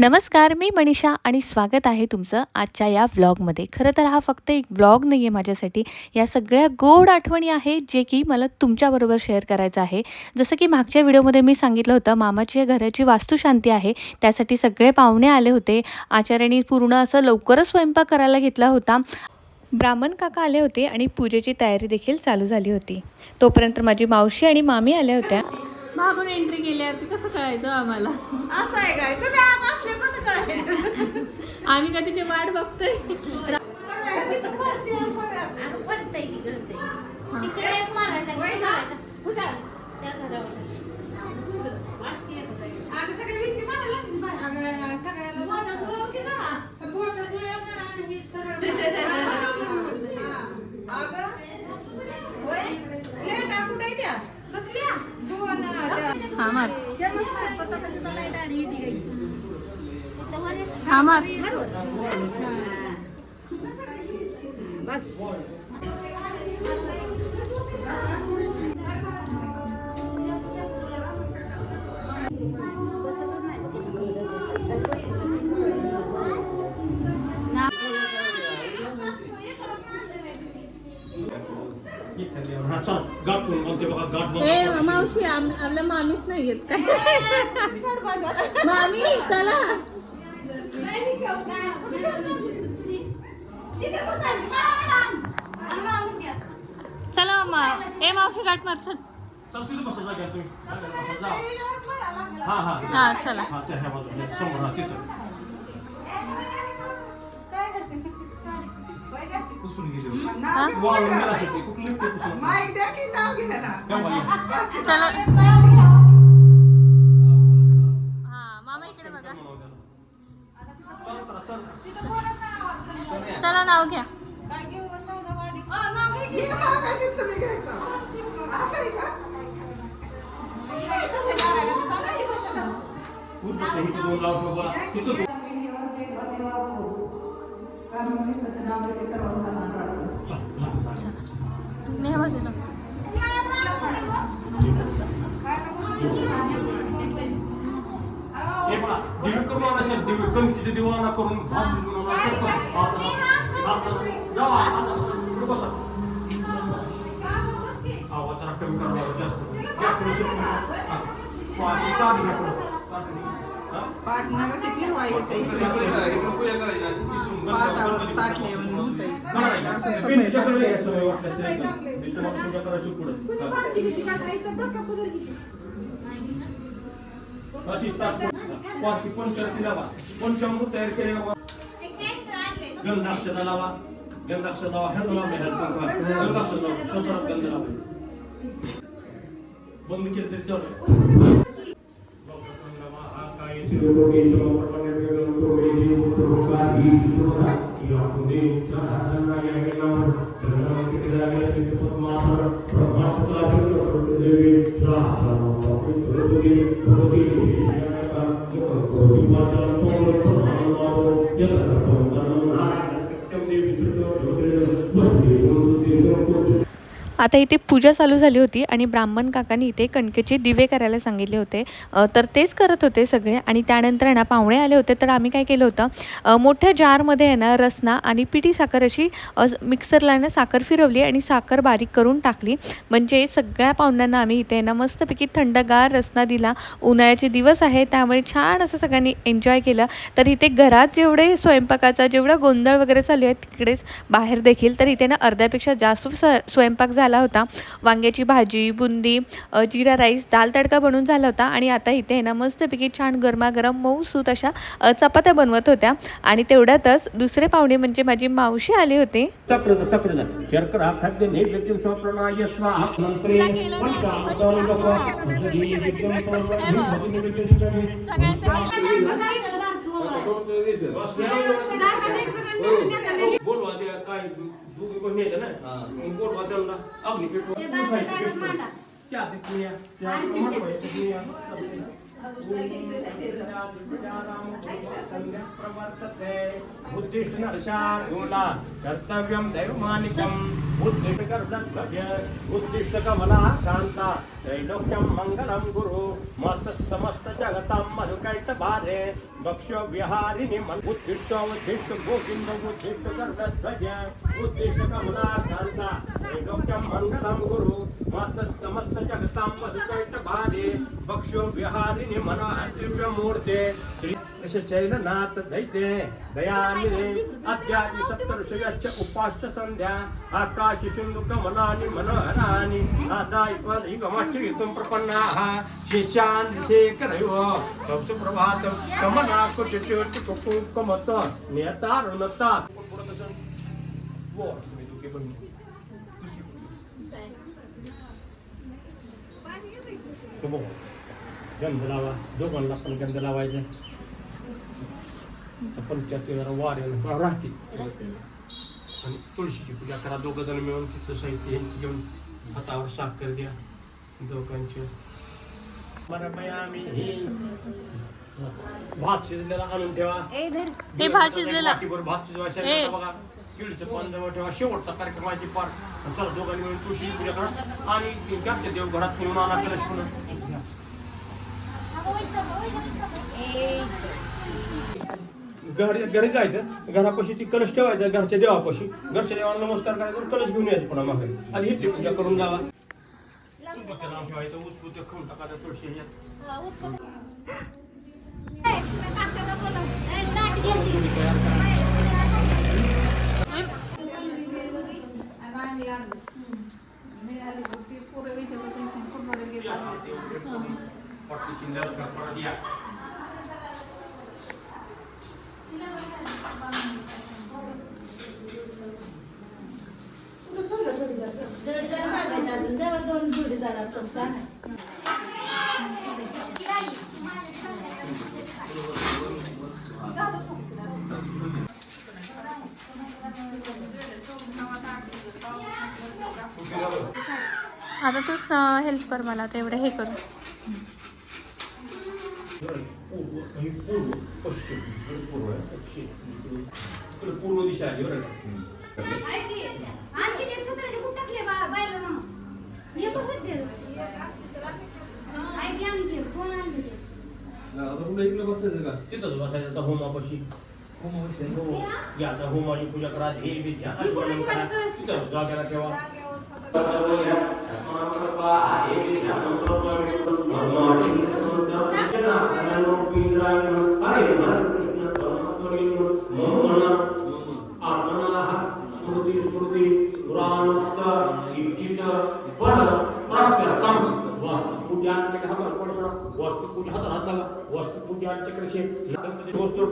नमस्कार, मी मनीषा आणि स्वागत आहे तुमचं आजच्या या व्लॉगमध्ये. खरं तर हा फक्त एक व्लॉग नाही आहे माझ्यासाठी. या सगळ्या गोड आठवणी आहेत जे की मला तुमच्याबरोबर शेअर करायचं आहे. जसं की मागच्या व्हिडिओमध्ये मी सांगितलं होतं, मामाच्या घराची वास्तुशांती आहे, त्यासाठी सगळे पाहुणे आले होते. आचार्यांनी पूर्ण असं लवकरच स्वयंपाक करायला घेतला होता. ब्राह्मण काका आले होते आणि पूजेची तयारी देखील चालू झाली होती. तोपर्यंत माझी मावशी आणि मामी आल्या होत्या. मागून एंट्री केल्यावरती कसं कळायचं आम्हाला? असं आहे काय? तुम्ही आज असले कसं कळायचं? आम्ही का तिची वाट बघतोय. पडतंय तिकडे एक मारायचा कुठं त्या घरावर हा मार हा मार बस मावशी आपल्या मामीच नाही येत काय? मामी चला चला मावशी गाठ मार चल. हा चला. चला हा मामा इकडे बघा. चला नाव घ्या. नाही बाजूला दिवाना करून आवाज कमी करावा जास्त पंचामृत तयार केलेला गंधाक्षता लावा. गंधाक्षता लावा गंध लावा. बंद केलं तरी चालेल. आता इथे पूजा चालू झाली होती आणि ब्राह्मण काकांनी इथे कणकेचे दिवे करायला सांगितले होते. तर तेच करत होते सगळे. आणि त्यानंतर आहे ना पाहुणे आले होते, तर आम्ही काय केलं होतं, मोठ्या जारमध्ये आहे ना रसना आणि पिठी साखर अशी मिक्सरला ना साखर फिरवली आणि साखर बारीक करून टाकली. म्हणजे सगळ्या पाहुण्यांना आम्ही इथे ना मस्तपैकी थंडगार रसना दिला. उन्हाळ्याचे दिवस आहे त्यामुळे छान असं सगळ्यांनी एन्जॉय केलं. तर इथे घरात जेवढे स्वयंपाकाचा जेवढा गोंधळ वगैरे चालू आहे तिकडेच बाहेर देखील तर इथे ना अर्ध्यापेक्षा जास्त स्वयंपाक झाला होता. वांग्याची भाजी, बुंदी, जिरा राईस, दाल तडका बनवून झाला होता. आणि आता इथे ना मस्तपैकी छान गरमागरम मऊसूत अशा चपात्या बनवत होत्या. आणि तेवढ्यातच दुसरे पाहुणे म्हणजे माझी मावशी आले होते. शर्करा खाद्य नैवेद्य स्वप्रणाय स्वाहा मंत्रे बोलवा द्या काय दोघी कोण नेलं ना बोलवा त्यांना अग्नी पेटवा क्या दिसली या महत्वाचं बुद्धिष्ट नरशार्दूला कर्तव्यम दैवमानिकम बुद्धिष्ट कर्तव्य बुद्धिष्ट कमला कांता त्रैलोक्यम मंगलम गुरु मस्तमस्त जगतां मधुकैट बाधे भक्ष्य विहारिणी मन बुद्धिष्ट उद्धिष्ट गोविंद बुद्धिष्ट कर्तव्य बुद्धिष्ट कमला कांता त्रैलोक्यम मंगलम गुरु मस्तमस्त जगतां मधुकैट बाधे भक्ष्य विहारिणी मन दिव्य मूर्ते श्री शैलनाथ दैत्ये दयानिधे अद्यादि सप्तऋषयश्च उपास्य संध्या आकाश सिंधु कमलानि मनोहराणि आदाय पदिगमश्चितुं प्रपन्नाः शिष्यान् शेखरयो तव सुप्रभातं कमलाकुटिकुकुमत नियतारुणता गंध लावा दोघांना पण गंध लावायचं पंचायतीला वाऱ्यानं राहते आणि तुळशीची पूजा करा दोघं जण मिळून तिथं साहित्य यांची घेऊन हातावर साखर द्या दोघांचे भात शिजलेला आणून ठेवा हे भात शिजलेला भात शिजवायचं बघा किडचं पण जवळ ठेवा शेवटचा कार्यक्रमाची पार चला दोघांनी मिळून तुळशीची पूजा करा आणि घरच्या देवघरात नेऊन आणा कलश म्हणून घरी जायचं घरापाशी ती कलश ठेवायचा घरच्या देवापाशी घरच्या देवाला नमस्कार करायचा कलश घेऊन यायचं पुन्हा मागे आणि ही पूजा करून जावा तुपाचं नाव ठेवायचं उचपूचं खाऊन टाकायचं तुळशी आता तूच हेल्प कर मला तेवढं हे करू पूर्व दिशा आली बरं तिथंच बसायचं होमापाशी होमाची पूजा करा हे विद्या करा तिथं जागेला ठेवा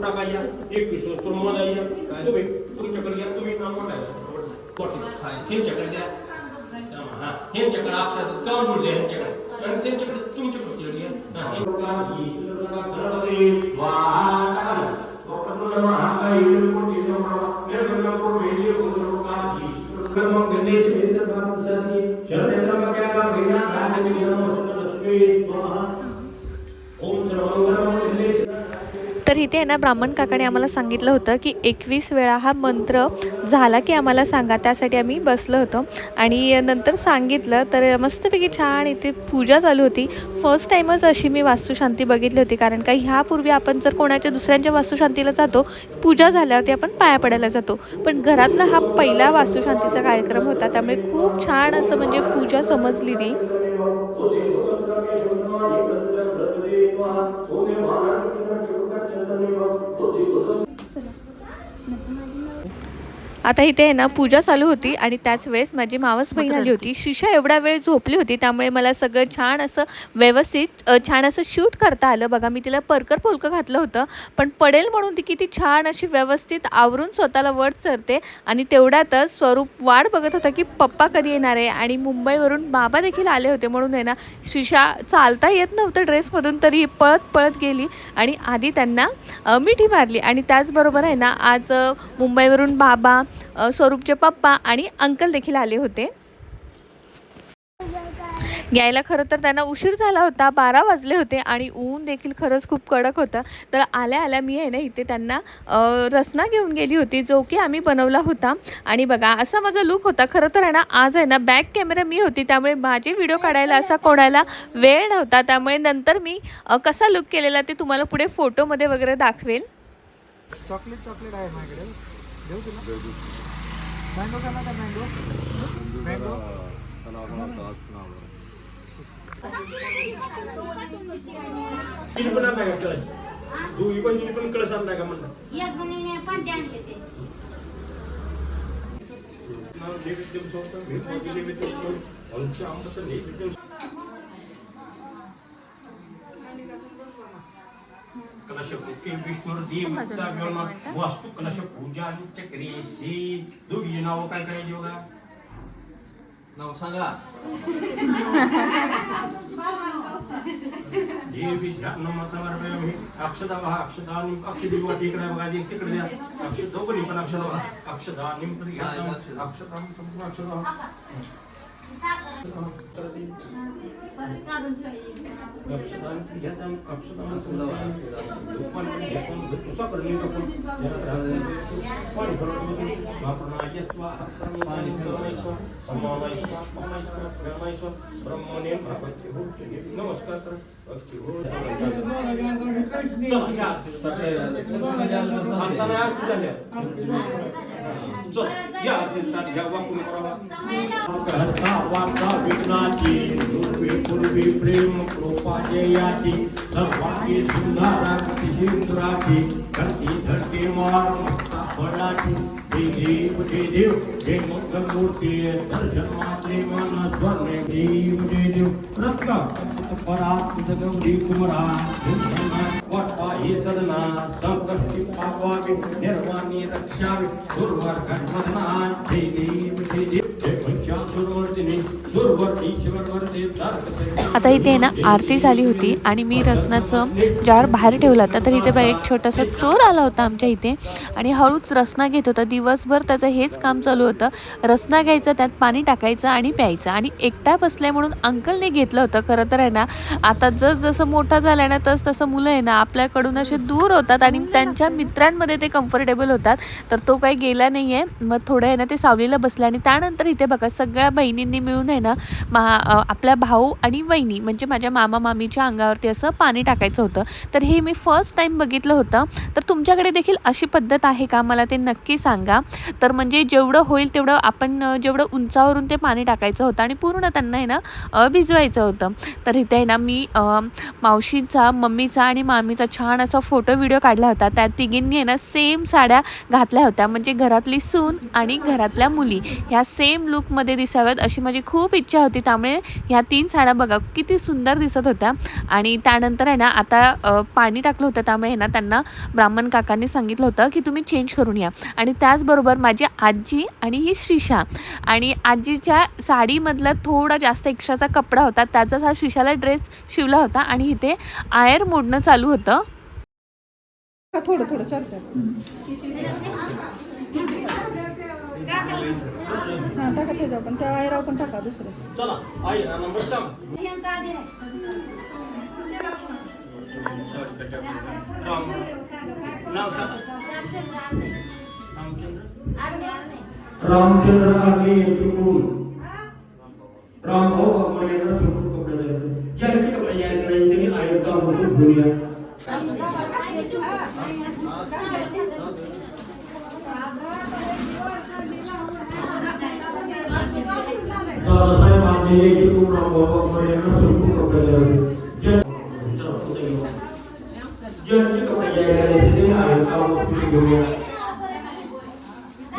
टाकायच्या 21 वस्तू मोजायच्या तुम्ही तुमच्याकडे या तुम्ही नाव द्या ह्यांच्याकडे अक्षर जाऊन द्या ह्यांच्याकडे आणि त्यांच्याकडे तुमच्याकडे तर इथे आहे ना ब्राह्मण काकाने आम्हाला सांगितलं होतं की 21 वेळा हा मंत्र झाला की आम्हाला सांगा त्यासाठी आम्ही बसलो होतो आणि नंतर सांगितलं तर मस्तपैकी छान इथे पूजा चालू होती फर्स्ट टाईमच अशी मी वास्तुशांती बघितली होती कारण का ह्यापूर्वी आपण जर कोणाच्या दुसऱ्यांच्या वास्तुशांतीला जातो पूजा झाल्यावरती आपण पाया पडायला जातो पण घरातला हा पहिला वास्तुशांतीचा कार्यक्रम होता त्यामुळे खूप छान असं म्हणजे पूजा समजली ती आता इथे आहे ना पूजा चालू होती आणि त्याच वेळेस माझी मावस बहीण आली होती शिशा एवढा वेळ झोपली होती त्यामुळे मला सगळं छान असं व्यवस्थित छान असं शूट करता आलं बघा मी तिला परकर पोलकं घातलं होतं पण पडेल म्हणून ती किती छान अशी व्यवस्थित आवरून स्वतःला वर चरते आणि तेवढ्यातच स्वरूप वाट बघत होता की पप्पा कधी येणार आहे आणि मुंबईवरून बाबा देखील आले होते म्हणून आहे ना शिशा चालता येत नव्हतं ड्रेसमधून तरी पळत पळत गेली आणि आधी त्यांना मिठी मारली आणि त्याचबरोबर आहे ना आज मुंबईवरून बाबा स्वरूपचे पप्पा आणि अंकल देखील आले होते यायला खरं तर त्यांना उशीर झाला होता, 12 वाजले होते आणि ऊन देखील खरंच खूप कडक होतं. तर आल्या आल्या मी आहे ना इथे त्यांना रसना घेऊन गेली होती, जो की आम्ही बनवला होता. आणि बघा असा माझा लूक होता. खरं तर आहे ना आज आहे ना बॅक कॅमेरा मी होती, त्यामुळे माझे व्हिडिओ काढायला असा कोणाला वेळ नव्हता. त्यामुळे नंतर मी कसा लूक केलेला ते तुम्हाला पुढे फोटोमध्ये वगैरे दाखवेल. चॉकलेट आहे माझ्याकडे. देऊ तुला? मँगो खाणार का मँगो? मँगो किती पण आणलाय का कळस? दोघी बहिणी पण कळस आणलाय का म्हणलं? एक बहिणीने पण ते आणले ते. कलशपूके विष्णुर्देव वास्तू कलश पूजा चक्रेशी दोघी नाव काय करायची बघा? नाव सांगा. देवी नमस्कार अक्षदा वहा अक्षदा अक्षदी वाटी इकडे बघा तिकडे द्या. अक्षद दोघी पण अक्षदा अक्षदा निमंत्रण घ्या. अक्षदा संपूर्ण अक्षदा परत काढून ठेवायची. नमस्कार वार्ता विघ्नाची पूर्वी प्रेम कृपा जयाची सर्वांची सुंदराची सिंधुराची धरती धरती मार फळाची देव देव जय मंगलमूर्ती दर्शन मात्रे मन स्वर्णे देव देव रत्न परात गौरी कुमरा वाटवा हे सदना संकष्टी पावावे निर्वाणी रक्षावे दुर्वर घटना जय देव जय आता इथे ना आरती झाली होती आणि मी रसनाचं जार बाहेर ठेवला होता. तर इथे एक छोटासा चोर आला होता आमच्या इथे आणि हळूच रसना घेत होता. दिवसभर त्याचं हेच काम चालू होतं, रसना घ्यायचं, त्यात पाणी टाकायचं आणि प्यायचं. आणि एकटा बसलाय म्हणून अंकलने घेतलं होतं. खरं तर आहे ना आता जसं मोठा झाला ना तसं मुलं आहे ना आपल्याकडून असे दूर होतात आणि त्यांच्या मित्रांमध्ये ते कम्फर्टेबल होतात. तर तो काही गेला नाही आहे. मग थोडं आहे ना ते सावलीला बसलं आणि त्यानंतर इथे बघा सगळ्या बहिणींनी मिळून आहे ना आपल्या भाऊ आणि वहिनी म्हणजे माझ्या मामा मामीच्या अंगावरती असं पाणी टाकायचं होतं. तर हे मी फर्स्ट टाईम बघितलं होतं. तर तुमच्याकडे देखील अशी पद्धत आहे का, मला ते नक्की सांगा. तर म्हणजे जेवढं होईल तेवढं आपण जेवढं उंचावरून ते पाणी टाकायचं होतं आणि पूर्ण त्यांना आहे ना भिजवायचं होतं. तर इथे आहे ना मी मावशीचा, मम्मीचा आणि मामीचा छान असा फोटो व्हिडिओ काढला होता. त्या तिघींनी आहे ना सेम साड्या घातल्या होत्या, म्हणजे घरातली सून आणि घरातल्या मुली ह्या सेम लुकमध्ये दिसाव्यात अशी माझी खूप इच्छा होती. त्यामुळे ह्या 3 साड्या बघा किती सुंदर दिसत होत्या. आणि त्यानंतर आहे ना आता पाणी टाकलं होतं, त्यामुळे ना त्यांना ब्राह्मण काकांनी सांगितलं होतं की तुम्ही चेंज करून या. आणि त्याचबरोबर माझी आजी आणि ही श्रीषा, आणि आजीच्या साडीमधला थोडा जास्त एक्स्ट्राचा कपडा होता, त्याचाच हा श्रीषाला ड्रेस शिवला होता. आणि इथे आयर मोडणं चालू होतं. थोडं थोडं चर्चा हां टाका ते जाऊ, पण त्या आयराव पण टाका दुसरं. चला आई नंबर सांग. यांचा आधी आहे. नाव सांगा. रामचंद्र रामचंद्र आगे चुकून राम भाऊ आपल्याला सुरू कपडे ज्यांचे कपडे यायला करायचे त्यांनी आयोगा होतो बोलूया. दादासाहेब आगे चुकून राम भाऊ आपल्याला सुरू कपडे ज्यांचे कपडे यायला करायचे त्यांनी आयोगा होतो बोलूया.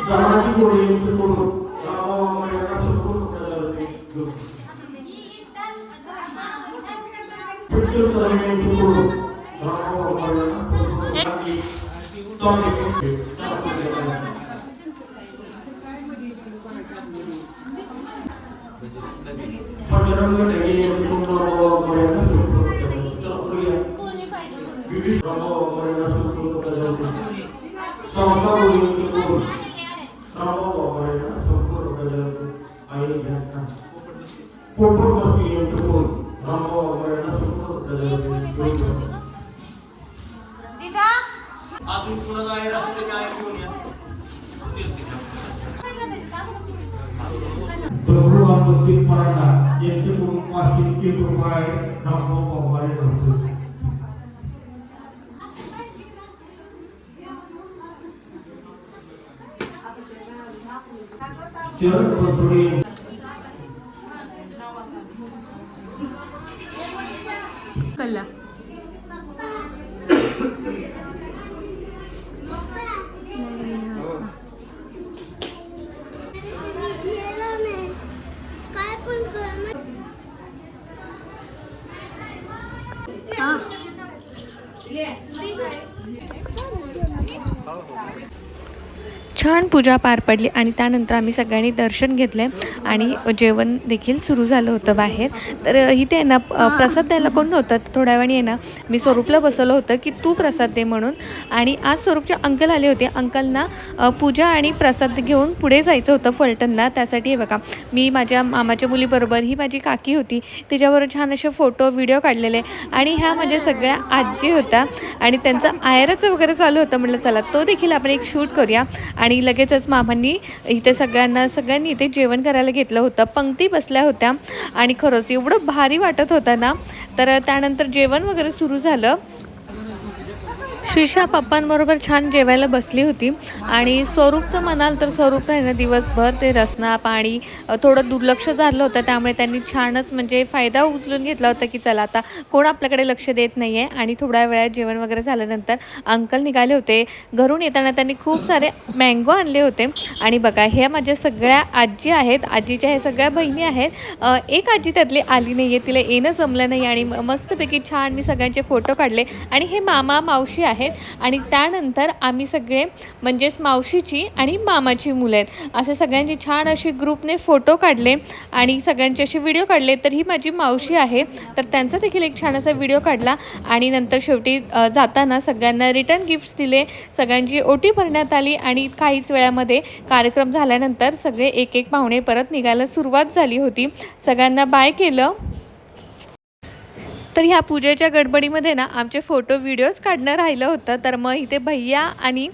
जामाची गोळी चुकून राम भाऊ आपल्याला सुरू कपडे फोटो दीदा अजून कुणाला आहे राहते काय घेऊन या प्रभू आपत्ती पराठा यांचे करून 500 रुपये नामो पवारे होते चरण प्रसुरी कल्ला छान पूजा पार पडली आणि त्यानंतर आम्ही सगळ्यांनी दर्शन घेतले आणि जेवण देखील सुरू झालं होतं बाहेर. तर इथे आहे ना प्रसाद द्यायला कोण नव्हतं. थोड्या वेळाने आहे ना मी स्वरूपला बसवलं होतं की तू प्रसाद दे म्हणून. आणि आज स्वरूपचे अंकल आले होते. अंकलना पूजा आणि प्रसाद घेऊन पुढे जायचं होतं फलटणला. त्यासाठी हे बघा मी माझ्या मामाच्या मुलीबरोबर, ही माझी काकी होती, तिच्याबरोबर छान असे फोटो व्हिडिओ काढलेले. आणि ह्या माझ्या सगळ्या आजी होत्या आणि त्यांचं आयराचं वगैरे चालू होतं. म्हटलं चला तो देखील आपण एक शूट करूया. आणि लगेचच मामांनी इथे सगळ्यांनी इथे जेवण करायला घेतलं होतं. पंक्ती बसल्या होत्या आणि खरंच एवढं भारी वाटत होतं ना. तर त्यानंतर जेवण वगैरे सुरू झालं. श्रीषा पप्पांबरोबर छान जेवायला बसली होती. आणि स्वरूपचं म्हणाल तर स्वरूप आहे ना दिवसभर ते रसना पाणी थोडं दुर्लक्ष झालं होतं. त्यामुळे त्यांनी छानच म्हणजे फायदा उचलून घेतला होता की चला आता कोण आपल्याकडे लक्ष देत नाही आहे. आणि थोड्या वेळात जेवण वगैरे झाल्यानंतर अंकल निघाले होते. घरून येताना त्यांनी खूप सारे मँगो आणले होते. आणि बघा ह्या माझ्या सगळ्या आजी आहेत. आजीच्या ह्या सगळ्या बहिणी आहेत. एक आजी त्यातली आली नाही आहे, तिला येणं जमलं नाही. आणि मस्तपैकी छान मी सगळ्यांचे फोटो काढले. आणि हे मामा मावशी आहेत. आणि त्यानंतर आम्ही सगळे म्हणजेच मावशीची आणि मामाची मुलं आहेत असे सगळ्यांचे छान असे ग्रुपने फोटो काढले आणि सगळ्यांचे असे व्हिडिओ काढले. तर ही माझी मावशी आहे, तर त्यांचा देखील एक छान असा व्हिडिओ काढला. आणि नंतर शेवटी जाताना सगळ्यांना रिटर्न गिफ्ट्स दिले. सगळ्यांची ओटी भरण्यात आली. आणि काहीच वेळामध्ये कार्यक्रम झाल्यानंतर सगळे एक एक पाहुणे परत निघायला सुरुवात झाली होती. सगळ्यांना बाय केलं. तर ह्या पूजेच्या गडबडीमध्ये ना आमचे फोटो व्हिडिओज काढणं राहिलं होतं. तर मग इथे भैया आणि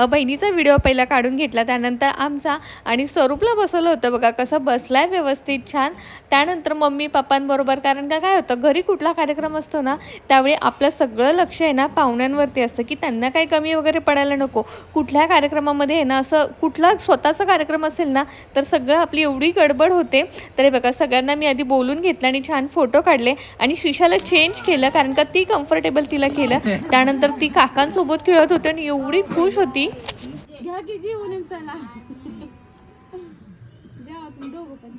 बहिणीचा व्हिडिओ पहिला काढून घेतला. त्यानंतर आमचा आणि स्वरूपला बसवलं होतं. बघा कसं बसलाय व्यवस्थित छान. त्यानंतर मम्मी पप्पांबरोबर, कारण का काय होतं घरी कुठला कार्यक्रम असतो ना त्यावेळी आपलं सगळं लक्ष आहे ना पाहुण्यांवरती असतं की त्यांना काही कमी वगैरे पडायला नको. कुठल्या कार्यक्रमामध्ये आहे ना असं कुठला स्वतःचा कार्यक्रम असेल ना तर सगळं आपली एवढी गडबड होते. तर हे बघा सगळ्यांना मी आधी बोलून घेतलं आणि छान फोटो काढले. आणि श्रीषाला चेंज केलं कारण का ती कम्फर्टेबल तिला केलं. त्यानंतर ती काकांसोबत खेळत होती आणि एवढी खुश होती. घ्या की जीवन चला जेव्हा तुम्ही दोघं पण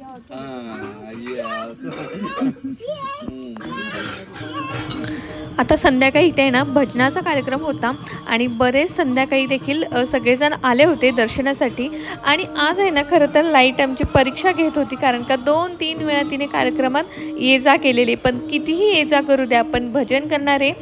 आता संध्याकाळी इथे ना भजनाचा कार्यक्रम होता आणि बरेच संध्याकाळी देखील सगळेजण आले होते दर्शनासाठी. आणि आज आहे ना खरं तर लाईट आमची परीक्षा घेत होती कारण का 2-3 वेळा तिने कार्यक्रमात ये जा केलेली. पण कितीही ये जा करू द्या पण भजन करणारे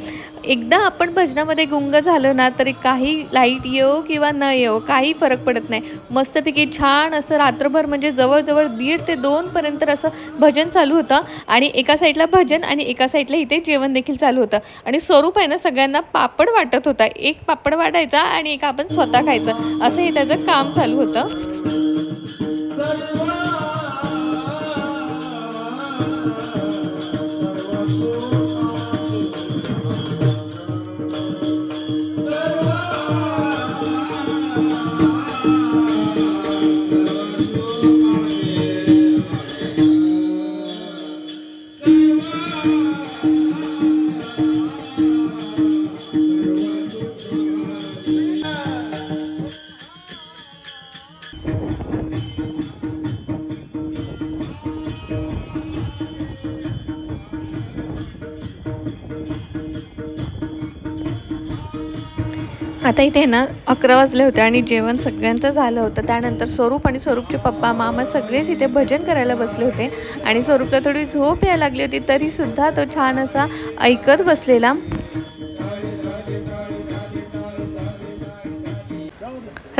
एकदा आपण भजनामध्ये गुंग झालं ना तरी काही लाईट येवो किंवा न येवो काही फरक पडत नाही. मस्तपैकी छान असं रात्रभर म्हणजे जवळजवळ 1:30 ते 2 पर्यंत असं भजन चालू होतं. आणि एका साईडला भजन आणि एका साईडला इथे जेवण देखील चालू होतं. आणि स्वरूप आहे ना सगळ्यांना पापड वाटत होता. एक पापड वाटायचा आणि एक आपण स्वतः खायचं असं हे त्याचं काम चालू होतं. आता इथे ना 11 वाजले होते आणि जेवण सगळ्यांचं झालं होतं. त्यानंतर स्वरूप आणि स्वरूपचे पप्पा मामा सगळेच इथे भजन करायला बसले होते. आणि स्वरूपला थोडी झोप यायला लागली होती तरीसुद्धा तो छान असा ऐकत बसलेला.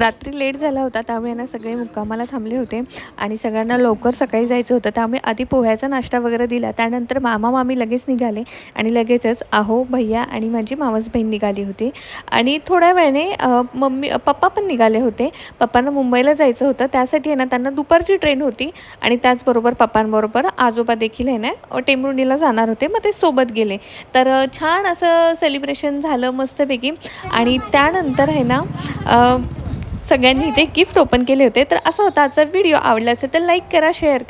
रात्री लेट झाला होता त्यामुळे ना सगळे मुक्कामाला थांबले होते आणि सगळ्यांना लवकर सकाळी जायचं होतं, त्यामुळे आधी पोह्याचा नाश्ता वगैरे दिला. त्यानंतर मामा मामी लगेच निघाले आणि लगेचच आहो भैया आणि माझी मावस बहीण निघाली होती. आणि थोड्या वेळाने पप्पा पण निघाले होते. पप्पांना मुंबईला जायचं होतं, त्यासाठी आहे ना त्यांना दुपारची ट्रेन होती आणि त्याचबरोबर पप्पांबरोबर आजोबा देखील आहे ना टेंभुर्णीला जाणार होते, मग ते सोबत गेले. तर छान असं सेलिब्रेशन झालं मस्तपैकी. आणि त्यानंतर आहे ना सगळ्यांनी इथे गिफ्ट ओपन केले होते. तर असा होता आजचा व्हिडिओ. आवडला असेल तर लाईक करा, शेअर करा.